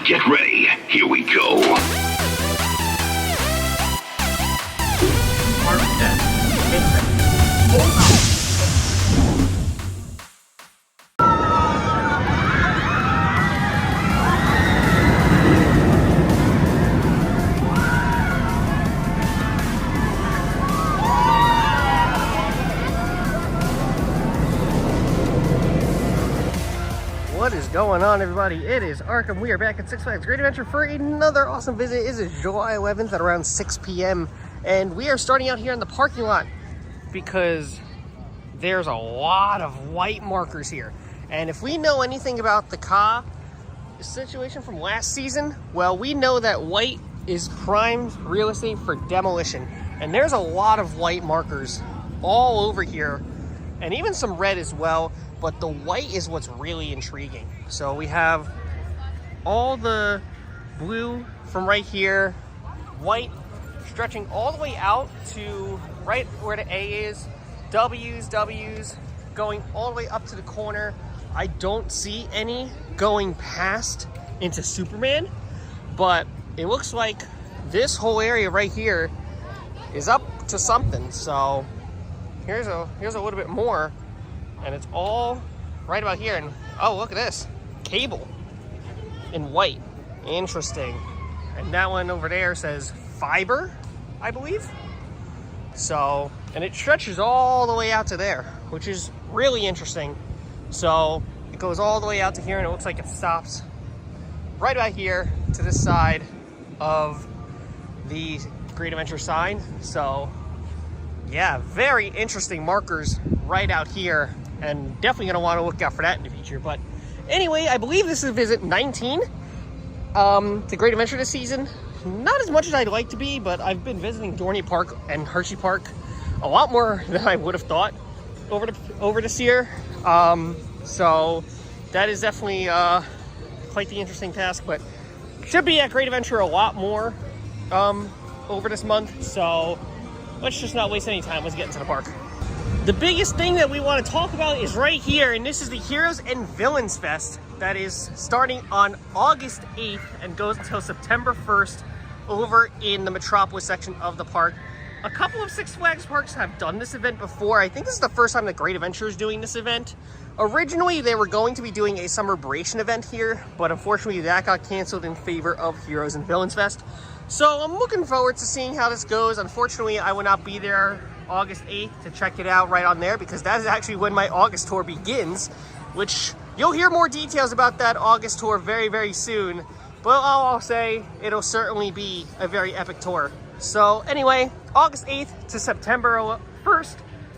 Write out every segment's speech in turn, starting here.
Now get ready. Here we go. What is going on, everybody? It is Arkham. We are back at Six Flags Great Adventure for another awesome visit. It is July 11th at around 6 p.m. and we are starting out here in the parking lot because there's a lot of white markers here. And if we know anything about the car situation from last season, well, we know that white is prime real estate for demolition. And there's a lot of white markers all over here, and even some red as well. But the white is what's really intriguing. So we have all the blue from right here, white stretching all the way out to right where the A is, W's, going all the way up to the corner. I don't see any going past into Superman, but it looks like this whole area right here is up to something. So here's a little bit more. And it's all right about here. And oh, look at this. Cable in white. Interesting. And that one over there says fiber, I believe. So, and it stretches all the way out to there, which is really interesting. So it goes all the way out to here, and it looks like it stops right about here to this side of the Great Adventure sign. So yeah, very interesting markers right out here. And definitely going to want to look out for that in the future. But anyway, I believe this is visit 19 to Great Adventure this season. Not as much as I'd like to be, but I've been visiting Dorney Park and Hershey Park a lot more than I would have thought over this year. So that is definitely quite the interesting task. But should be at Great Adventure a lot more over this month. So let's just not waste any time. Let's get into the park. The biggest thing that we want to talk about is right here, and this is the Heroes and Villains Fest that is starting on August 8th and goes until September 1st over in the Metropolis section of the park. A couple of Six Flags parks have done this event before. I think this is the first time that Great Adventure is doing this event. Originally, they were going to be doing a Summerbration event here, but unfortunately that got canceled in favor of Heroes and Villains Fest. So I'm looking forward to seeing how this goes. Unfortunately, I will not be there August 8th to check it out right on there, because that is actually when my August tour begins, which you'll hear more details about that August tour very, very soon. But I'll say it'll certainly be a very epic tour. So anyway, August 8th to September 1st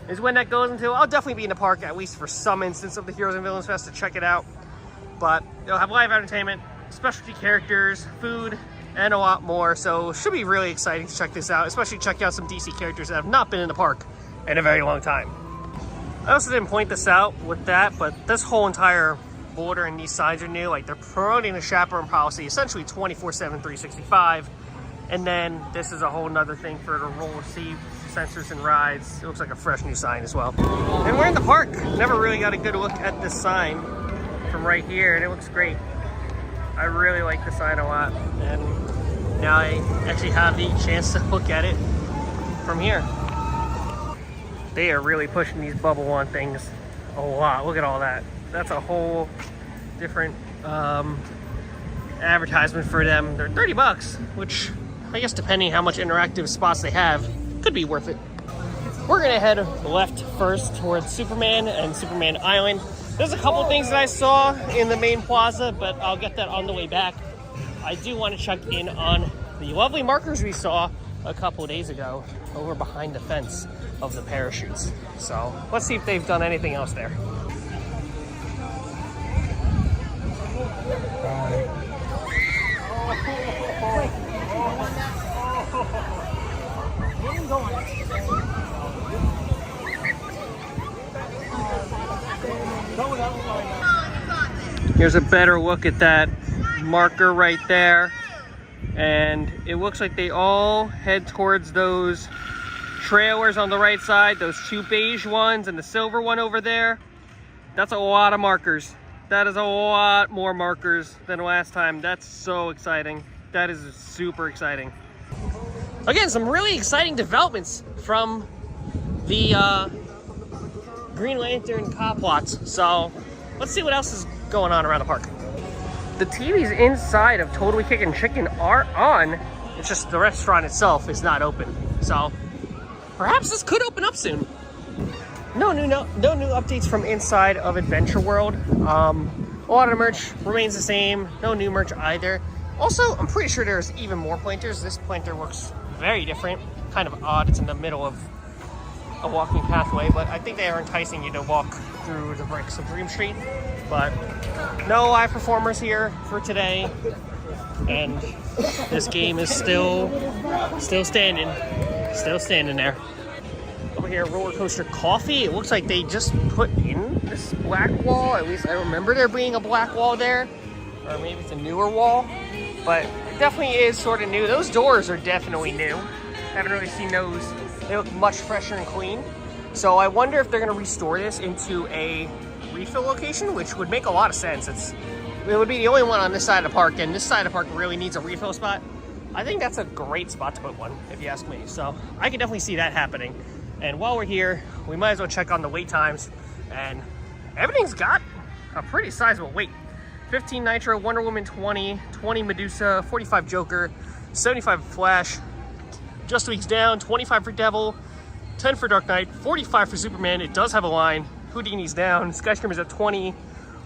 is when that goes until. I'll definitely be in the park at least for some instance of the Heroes and Villains Fest to check it out. But they'll have live entertainment, specialty characters, food, and a lot more. So it should be really exciting to check this out, especially check out some DC characters that have not been in the park in a very long time. I also didn't point this out with that, but this whole entire border and these signs are new. Like, they're promoting the chaperone policy essentially 24/7, 365. And then this is a whole nother thing for the roller seat sensors and rides. It looks like a fresh new sign as well. And we're in the park. Never really got a good look at this sign from right here, and it looks great. I really like the sign a lot, and now I actually have the chance to look at it from here. They are really pushing these bubble wand things a lot. Look at all that. That's a whole different advertisement for them. They're 30 bucks, which I guess depending how much interactive spots they have, could be worth it. We're gonna head left first towards Superman and Superman Island. There's a couple things that I saw in the main plaza, but I'll get that on the way back. I do want to check in on the lovely markers we saw a couple of days ago over behind the fence of the parachutes. So let's see if they've done anything else there. Here's a better look at that marker right there, and it looks like they all head towards those trailers on the right side, those two beige ones and the silver one over there. That's a lot of markers. That is a lot more markers than last time. That's so exciting. That is super exciting. Again, some really exciting developments from the Green Lantern cop plots. So let's see what else is going on around the park. The TVs inside of Totally Kickin' Chicken are on. It's just the restaurant itself is not open. So perhaps this could open up soon. No new updates from inside of Adventure World. A lot of the merch remains the same. No new merch either. Also, I'm pretty sure there's even more planters. This planter looks very different. Kind of odd. It's in the middle of a walking pathway, but I think they are enticing you to walk through the bricks of Dream Street. But no live performers here for today. And this game is still standing. Still standing there. Over here, Roller Coaster Coffee. It looks like they just put in this black wall. At least I remember there being a black wall there. Or maybe it's a newer wall. But it definitely is sort of new. Those doors are definitely new. Haven't really seen those. They look much fresher and clean. So I wonder if they're going to restore this into a refill location, which would make a lot of sense. It would be the only one on this side of the park, and this side of the park really needs a refill spot. I think that's a great spot to put one, if you ask me. So I can definitely see that happening. And while we're here, we might as well check on the wait times. And everything's got a pretty sizable wait. 15 Nitro, Wonder Woman 20, 20 Medusa, 45 Joker, 75 Flash, Just Weeks Down, 25 for Devil, 10 for Dark Knight, 45 for Superman. It does have a line. Houdini's down, Skyscraper's at 20,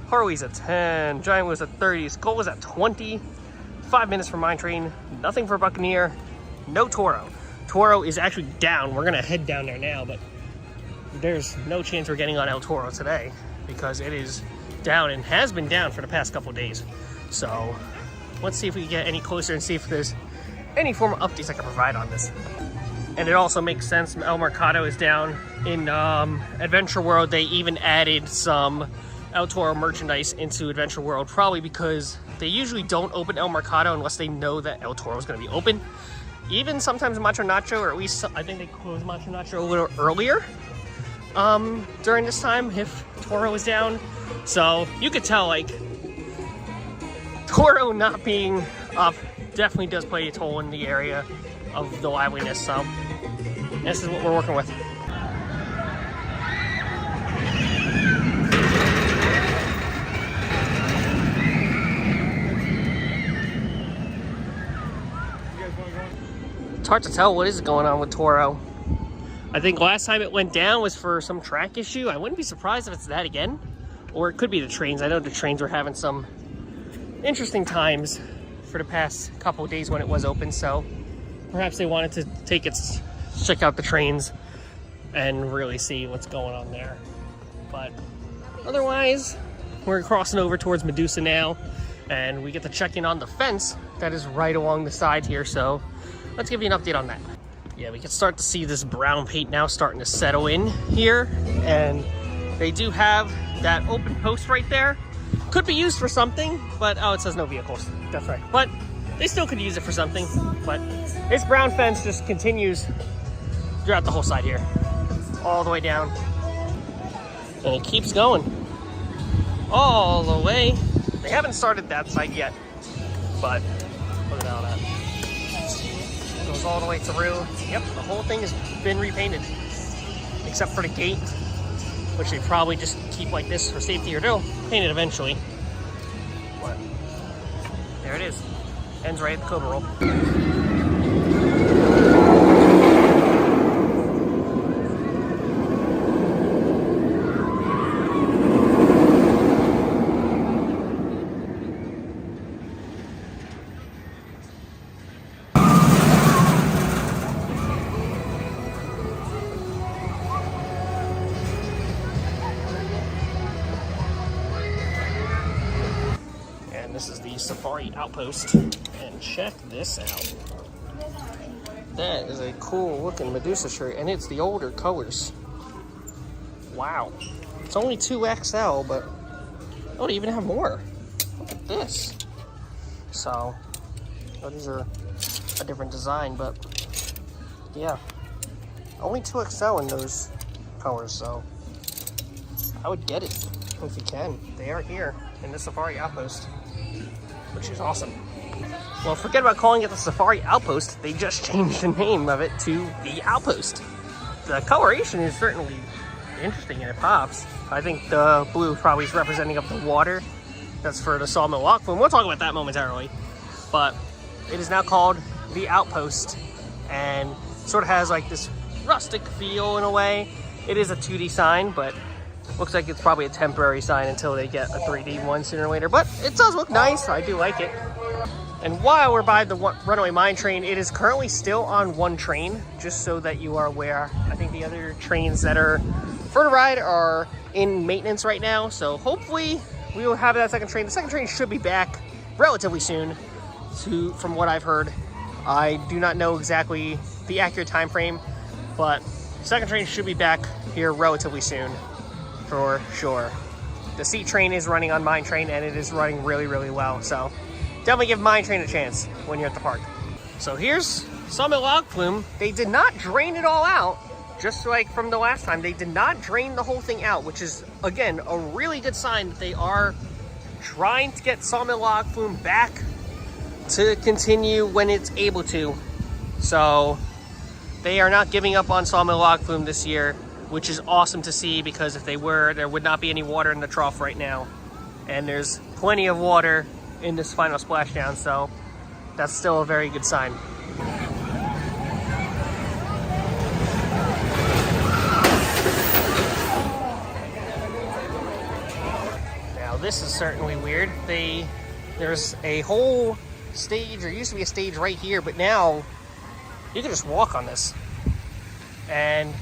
Harley's at 10, Giant Wheel's at 30, Skull is at 20, 5 minutes for Mine Train, nothing for Buccaneer, no Toro. Toro is actually down. We're gonna head down there now, but there's no chance we're getting on El Toro today because it is down and has been down for the past couple days. So let's see if we can get any closer and see if there's any form of updates I can provide on this. And it also makes sense. El Mercado is down. In Adventure World, they even added some El Toro merchandise into Adventure World, probably because they usually don't open El Mercado unless they know that El Toro is going to be open. Even sometimes Macho Nacho, or at least I think they close Macho Nacho a little earlier during this time if Toro is down. So you could tell, like, Toro not being up definitely does play a toll in the area of the liveliness. So this is what we're working with. It's hard to tell what is going on with Toro. I think last time it went down was for some track issue. I wouldn't be surprised if it's that again. Or it could be the trains. I know the trains were having some interesting times for the past couple of days when it was open. So perhaps they wanted to check out the trains and really see what's going on there. But otherwise, we're crossing over towards Medusa now. And we get to check in on the fence that is right along the side here. So let's give you an update on that. Yeah, we can start to see this brown paint now starting to settle in here. And they do have that open post right there. Could be used for something, but oh, it says no vehicles. That's right. But they still could use it for something. But this brown fence just continues throughout the whole side here. All the way down. And it keeps going. All the way. They haven't started that side yet. But look at all that. Goes all the way through. Yep, the whole thing has been repainted. Except for the gate, which they probably just keep like this for safety, or they'll paint it eventually. But there it is. Ends right at the Cobra Roll. This is the Safari Outpost, and check this out. That is a cool looking Medusa shirt, and it's the older colors. Wow. It's only 2XL, but oh, they even have more. Look at this. So, oh, these are a different design, but yeah. Only 2XL in those colors, so I would get it if you can. They are here. in the Safari Outpost, which is awesome. Well, forget about calling it the Safari Outpost. They just changed the name of it to the Outpost. The coloration is certainly interesting and it pops. I think the blue probably is representing of the water. That's for the sawmill lock flume. We'll talk about that momentarily. But it is now called the Outpost and sort of has like this rustic feel in a way. It is a 2D sign, but looks like it's probably a temporary sign until they get a 3D one sooner or later. But it does look nice. I do like it. And while we're by the runaway mine train, it is currently still on one train, just so that you are aware. I think the other trains that are for the ride are in maintenance right now. So hopefully we will have that second train. The second train should be back relatively soon, from what I've heard. I do not know exactly the accurate time frame, but the second train should be back here relatively soon, for sure. The C train is running on mine train, and it is running really, really well. So definitely give mine train a chance when you're at the park. So here's sawmill log flume. They did not drain it all out, just like from the last time. They did not drain the whole thing out, which is, again, a really good sign that they are trying to get sawmill log flume back to continue when it's able to. So they are not giving up on sawmill log flume this year, which is awesome to see, because if they were, there would not be any water in the trough right now. And there's plenty of water in this final splashdown, so that's still a very good sign. Now this is certainly weird. There's a whole stage, or used to be a stage right here, but now you can just walk on this. And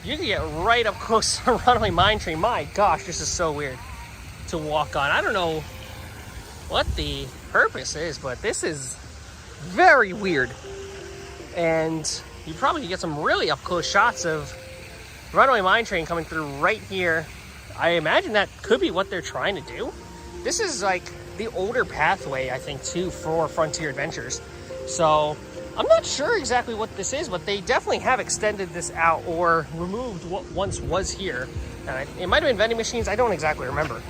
you can get right up close to a runaway mine train. My gosh, this is so weird to walk on. I don't know what the purpose is, but this is very weird. And you probably get some really up close shots of runaway mine train coming through right here. I imagine that could be what they're trying to do. This is like the older pathway, I think, too, for Frontier Adventures. So I'm not sure exactly what this is, but they definitely have extended this out or removed what once was here. And it might have been vending machines. I don't exactly remember,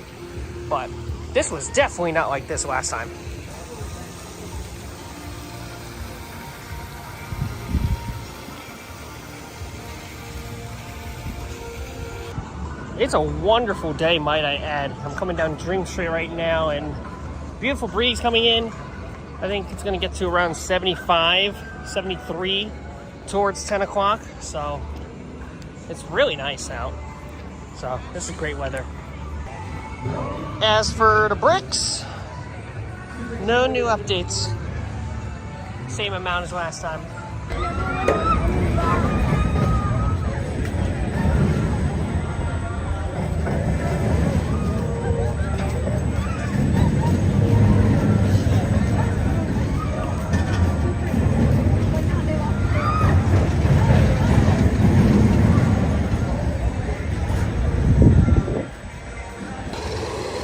but this was definitely not like this last time. It's a wonderful day, might I add. I'm coming down Dream Street right now, and beautiful breeze coming in. I think it's going to get to around 75, 73 towards 10 o'clock. So it's really nice out. So this is great weather. As for the bricks, no new updates. Same amount as last time.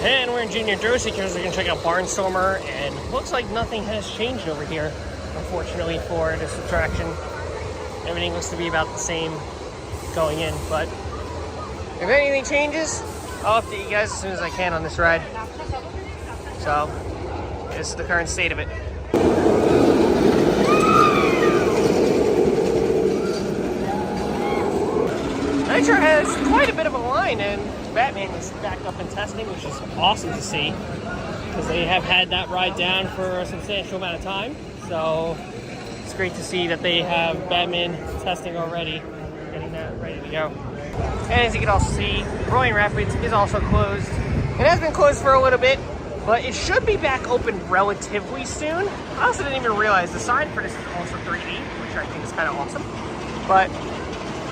And we're in Junior Jersey because we're going to check out Barnstormer, and looks like nothing has changed over here, unfortunately, for this attraction. Everything looks to be about the same going in, but if anything changes, I'll update you guys as soon as I can on this ride. So, this is the current state of it. Nitro has quite a bit of a line, and Batman is back up in testing, which is awesome to see, because they have had that ride down for a substantial amount of time. So it's great to see that they have Batman testing already, getting that ready to go. And as you can also see, Roaring Rapids is also closed. It has been closed for a little bit, but it should be back open relatively soon. I also didn't even realize the sign for this is also 3D, which I think is kind of awesome. But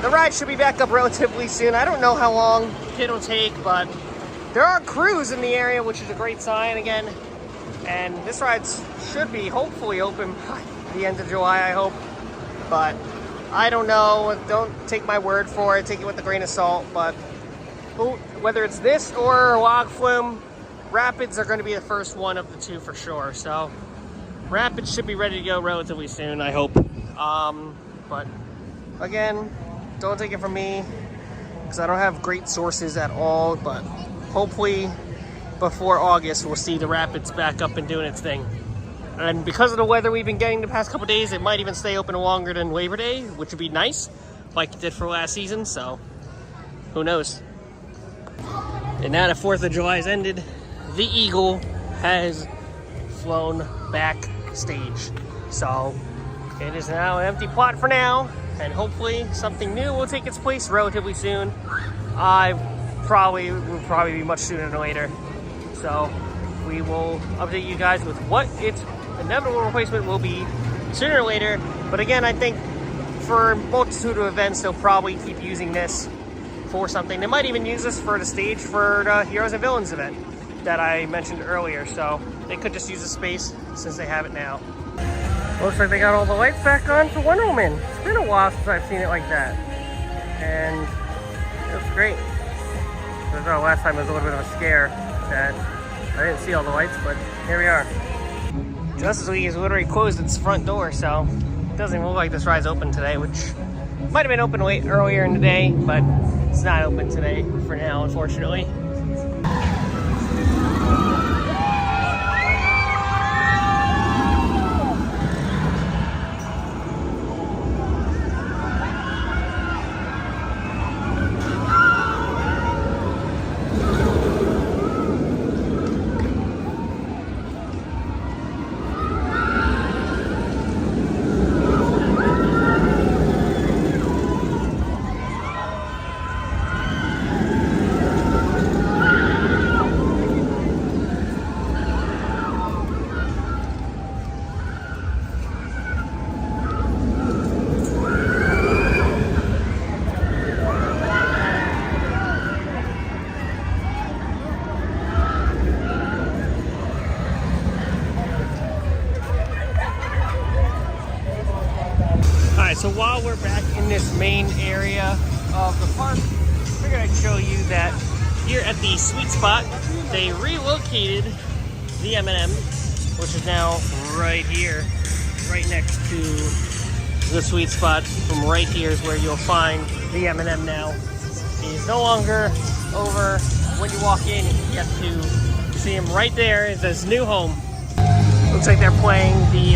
the ride should be back up relatively soon. I don't know how long it'll take, but there are crews in the area, which is a great sign again. And this ride should be hopefully open by the end of July, I hope. But I don't know. Don't take my word for it. Take it with a grain of salt. But whether it's this or log flume, Rapids are going to be the first one of the two for sure. So Rapids should be ready to go relatively soon, I hope. But again, don't take it from me, because I don't have great sources at all, but hopefully before August, we'll see the rapids back up and doing its thing. And because of the weather we've been getting the past couple days, it might even stay open longer than Labor Day, which would be nice, like it did for last season, so who knows. And now that 4th of July has ended, the Eagle has flown backstage. So it is now an empty plot for now, and hopefully something new will take its place relatively soon. Will probably be much sooner than later. So we will update you guys with what its inevitable replacement will be sooner or later. But again, I think for a multitude of events, they'll probably keep using this for something. They might even use this for the stage for the Heroes and Villains event that I mentioned earlier. So they could just use the space since they have it now. Looks like they got all the lights back on for Wonder Woman. It's been a while since I've seen it like that. And it looks great. I know last time it was a little bit of a scare that I didn't see all the lights, but here we are. Justice League is literally closed its front door, so it doesn't even look like this ride's open today, which might have been open earlier in the day, but it's not open today for now, unfortunately. So while we're back in this main area of the park, I figured I'd show you that here at the Sweet Spot, they relocated the M&M, which is now right here, right next to the Sweet Spot. From right here is where you'll find the M&M now. He's no longer over when you walk in. You get to see him right there. It's his new home. Looks like they're playing the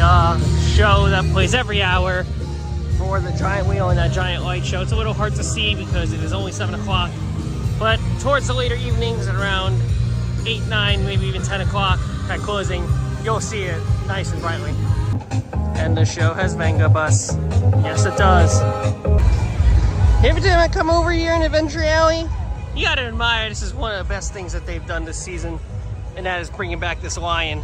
show that plays every hour for the giant wheel and that giant light show. It's a little hard to see because it is only 7 o'clock, but towards the later evenings at around 8, 9, maybe even 10 o'clock at closing, you'll see it nice and brightly. And the show has Venga Bus. Yes, it does. Every time I come over here in Adventure Alley, you gotta admire, this is one of the best things that they've done this season, and that is bringing back this lion.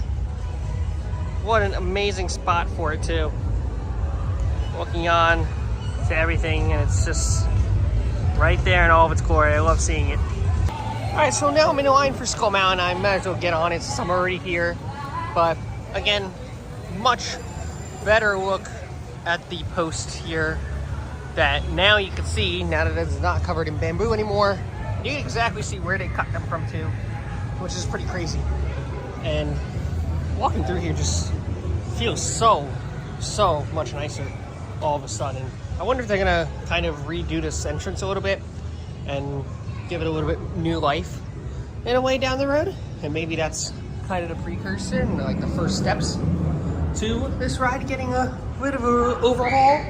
What an amazing spot for it too. Looking on to everything, and it's just right there in all of its glory. I love seeing it. Alright, so now I'm in line for Skull Mountain. I might as well get on it since I'm already here. But again, much better look at the post here that now you can see, now that it's not covered in bamboo anymore. You can exactly see where they cut them from too, which is pretty crazy. And walking through here just feels so much nicer all of a sudden. I wonder if they're gonna kind of redo this entrance a little bit and give it a little bit new life in a way down the road. And maybe that's kind of the precursor and like the first steps to this ride getting a bit of an overhaul,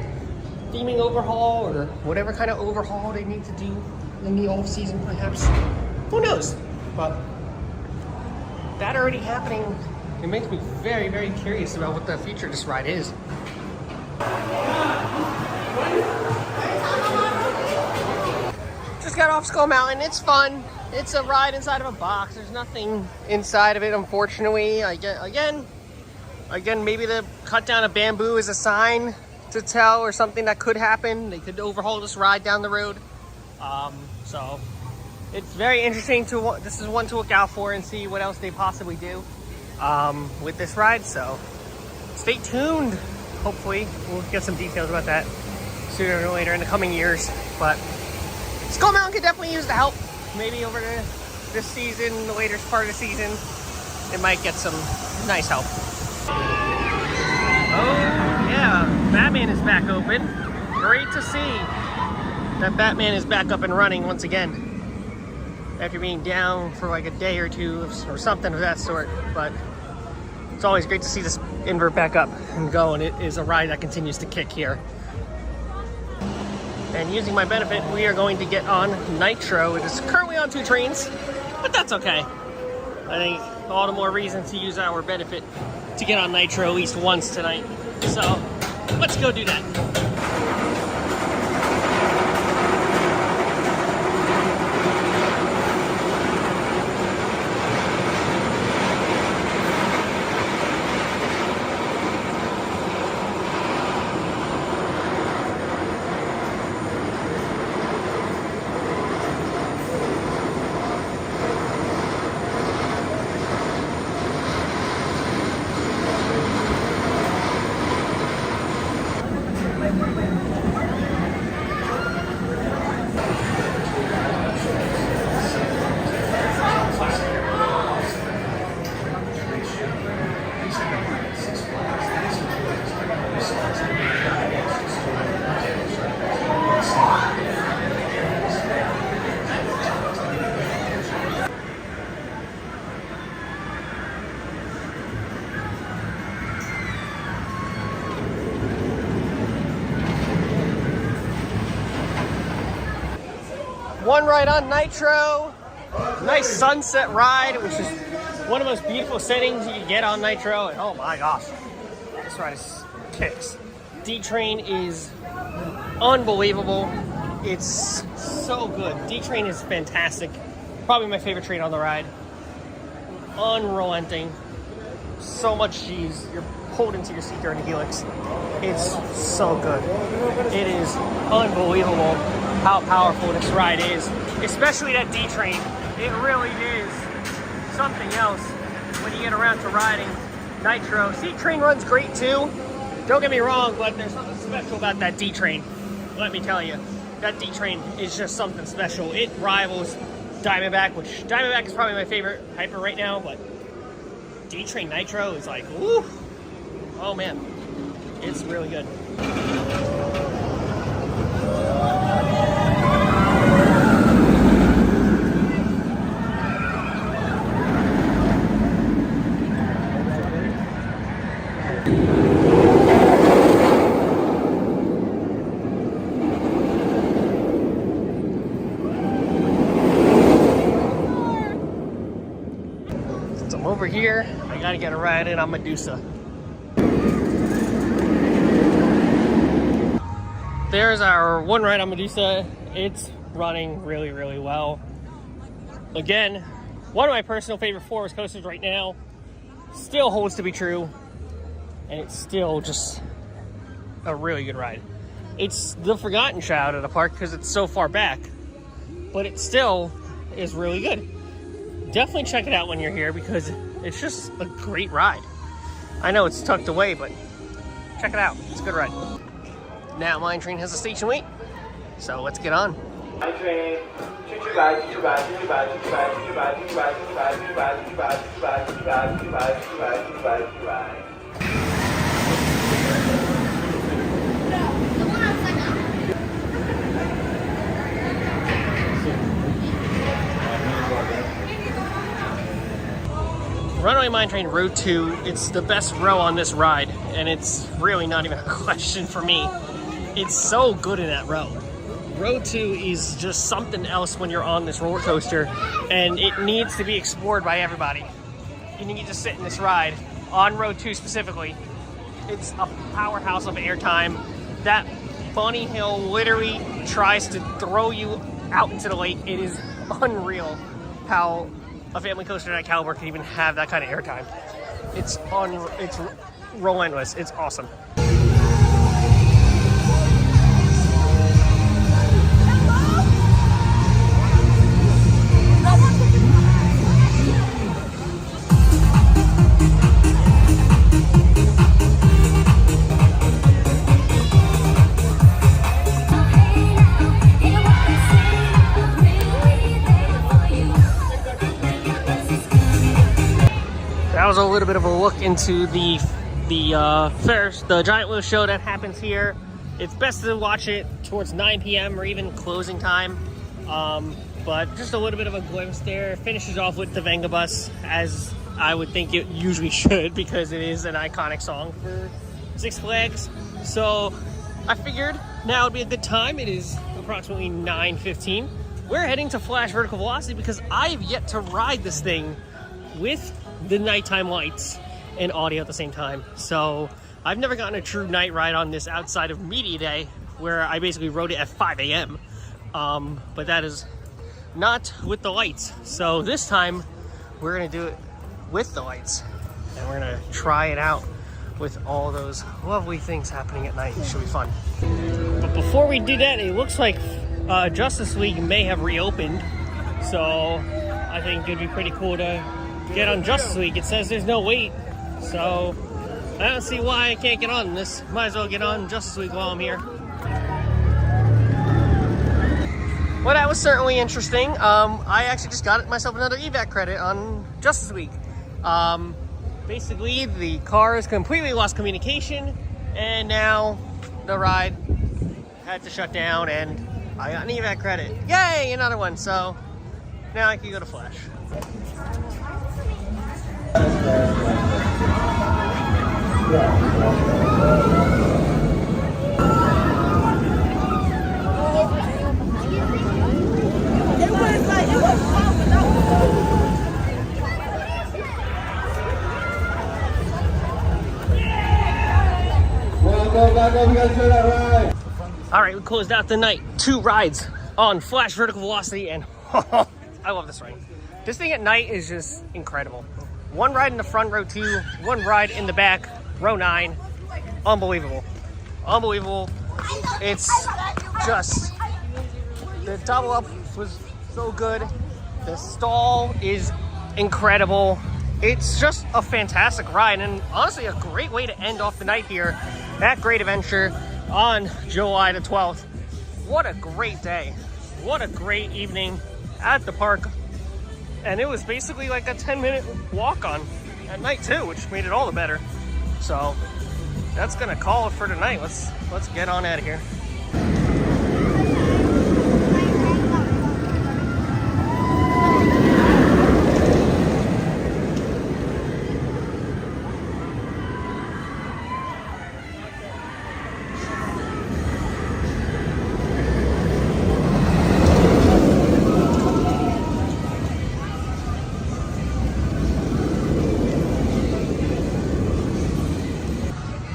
theming overhaul, or whatever kind of overhaul they need to do in the off season perhaps. Who knows? But that already happening, it makes me very curious about what the future of this ride is. Just got off Skull Mountain. It's fun. It's a ride inside of a box. There's nothing inside of it, unfortunately. Again, maybe the cut down of bamboo is a sign to tell, or something that could happen. They could overhaul this ride down the road. So it's very interesting this is one to look out for and see what else they possibly do with this ride. So stay tuned. Hopefully we'll get some details about that sooner or later in the coming years. But Skull Mountain could definitely use the help. Maybe over this season, the later part of the season, it might get some nice help. Oh yeah, Batman is back open. Great to see that Batman is back up and running once again. after being down for like a day or two or something of that sort. But it's always great to see this invert back up and go, and it is a ride that continues to kick here. And using my benefit, we are going to get on Nitro. It is currently on 2 trains, but that's okay. I think all the more reason to use our benefit to get on Nitro at least once tonight. So let's go do that. One ride on Nitro, nice sunset ride, which is one of the most beautiful settings you can get on Nitro. And oh my gosh, this ride is kicks. D-Train is unbelievable. It's so good. D-Train is fantastic. Probably my favorite train on the ride. Unrelenting. So much G's. You're pulled into your seat during the helix. It's so good. It is unbelievable how powerful this ride is, especially that D-Train. It really is something else when you get around to riding Nitro. C-Train runs great too, don't get me wrong, but there's something special about that D-Train. Let me tell you, that D-Train is just something special. It rivals Diamondback, which Diamondback is probably my favorite hyper right now, but D-Train Nitro is like, woo! Oh man, it's really good. Since I'm over here, I gotta get a ride in on Medusa. There's our one ride on Medusa. It's running really, really well. Again, one of my personal favorite forest coasters right now. Still holds to be true. And it's still just a really good ride. It's the forgotten child of the park because it's so far back. But it still is really good. Definitely check it out when you're here because it's just a great ride. I know it's tucked away, but check it out. It's a good ride. Now Mine Train has a station wait, so let's get on. Mine Train, choo-choo bye, choo-choo bye, choo-choo bye, choo-choo bye, choo-choo bye, choo-choo bye, choo-choo bye, choo-choo bye, choo-choo bye, choo-choo bye, choo-choo bye, choo-choo bye, choo-choo bye, choo-choo bye, choo-choo bye. Runaway Mine Train Row 2, it's the best row on this ride, and it's really not even a question for me. It's so good in that row. Row 2 is just something else when you're on this roller coaster, and it needs to be explored by everybody. You need to sit in this ride, on Row 2 specifically. It's a powerhouse of airtime. That bunny hill literally tries to throw you out into the lake. It is unreal how a family coaster that caliber can even have that kind of airtime. It's relentless. It's awesome. That was a little bit of a look into the Ferris, the giant wheel show that happens here. It's best to watch it towards 9 p.m. or even closing time. But but just a little bit of a glimpse there. Finishes off with the Venga Bus, as I would think it usually should, because it is an iconic song for Six Flags. So I figured now would be a good time. It is approximately 9:15. We're heading to Flash Vertical Velocity because I have yet to ride this thing with the nighttime lights and audio at the same time. So I've never gotten a true night ride on this outside of media day, where I basically rode it at 5 a.m. But that is not with the lights. So this time we're gonna do it with the lights, and we're gonna try it out with all those lovely things happening at night. It should be fun. But before we do that, it looks like Justice League may have reopened. So I think it'd be pretty cool to get on Justice League. It says there's no wait, so I don't see why I can't get on this. Might as well get on Justice League while I'm here. Well, that was certainly interesting. I actually just got myself another evac credit on Justice League. Basically, the car has completely lost communication, and now the ride had to shut down, and I got an evac credit. Yay, another one. So now I can go to Flash. All right, we closed out the night. 2 rides on Flash Vertical Velocity, and I love this ride. This thing at night is just incredible. 1 ride in the front, row 2, 1 ride in the back, row 9. Unbelievable. Unbelievable. It's just, the double up was so good. The stall is incredible. It's just a fantastic ride, and honestly a great way to end off the night here at Great Adventure on July the 12th. What a great day. What a great evening at the park. And it was basically like a 10-minute walk on at night too, which made it all the better. So that's gonna call it for tonight. Let's get on out of here.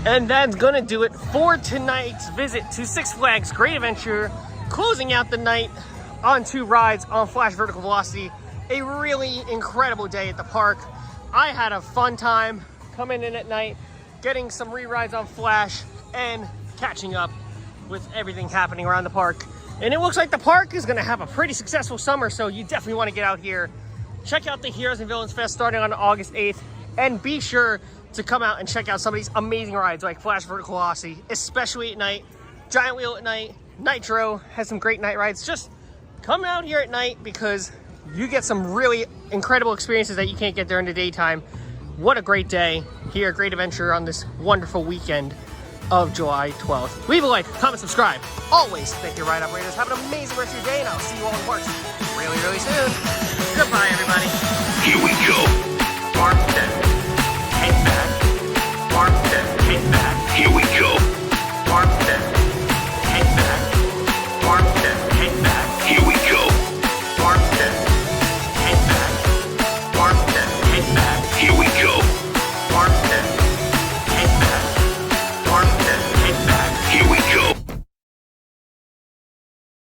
And that's gonna do it for tonight's visit to Six Flags Great Adventure, closing out the night on 2 rides on Flash Vertical Velocity. A really incredible day at the park. I had a fun time coming in at night, getting some re-rides on Flash, and catching up with everything happening around the park. And it looks like the park is gonna have a pretty successful summer, so you definitely wanna get out here. Check out the Heroes and Villains Fest starting on August 8th, and be sure to come out and check out some of these amazing rides like Flash Vertical Velocity, especially at night. Giant Wheel at night, Nitro has some great night rides. Just come out here at night because you get some really incredible experiences that you can't get during the daytime. What a great day here at Great Adventure on this wonderful weekend of July 12th. Leave a like, comment, subscribe. Always thank your ride operators. Have an amazing rest of your day, and I'll see you all in parks really, really soon. Goodbye, everybody. Here we go. Farm 10. Hit back. Farm 10. Hit back.